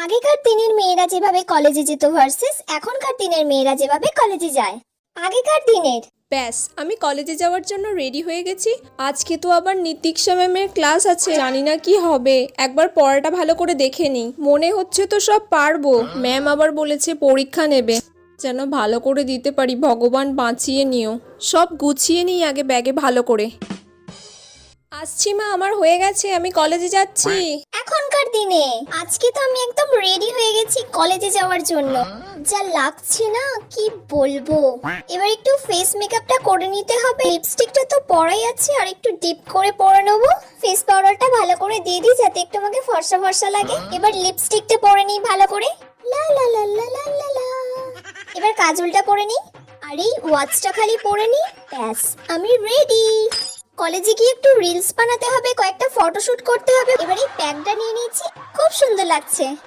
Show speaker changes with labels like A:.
A: আগেকার দিনের মেয়েরা যেভাবে কলেজে যেত ভার্সেস এখনকার দিনের মেয়েরা যেভাবে কলেজে যায়। আগেকার দিনের
B: ব্যাস আমি কলেজে যাওয়ার জন্য রেডি হয়ে গেছি। আজকে তো আবার নীতিক্ষা ম্যামের ক্লাস আছে, জানি না কি হবে। একবার পড়াটা ভালো করে দেখে নিই, মনে হচ্ছে তো সব পারবো। ম্যাম আবার বলেছে পরীক্ষা নেবে, যেন ভালো করে দিতে পারি, ভগবান বাঁচিয়ে নিও। সব গুছিয়ে নিই আগে ব্যাগে ভালো করে। আসছি মা, আমার হয়ে গেছে, আমি কলেজে যাচ্ছি।
A: এখনকার দিনে আজকে তো আমি একদম রেডি হয়ে গেছি কলেজে যাওয়ার জন্য। যা লাগছে না কি বলবো। এবার একটু ফেস মেকআপটা করে নিতে হবে। লিপস্টিকটা তো পরাই আছে, আর একটু ডিপ করে পরে নেবো। ফেস পাউডারটা ভালো করে দিয়ে দিই যাতে একটু আমাকে ফর্সা ফর্সা লাগে। এবার লিপস্টিকটা পরে নিই ভালো করে। লা লা লা লা লা লা লা। এবার কাজলটা পরে নিই, আর এই ওয়াচটা খালি পরে নিই। ব্যাস আমি রেডি। কলেজে গিয়ে একটু রিলস বানাতে হবে, কয়েকটা ফটোশুট করতে হবে। এবার এই ব্যাগটা নিয়ে নিয়েছি, খুব সুন্দর লাগছে।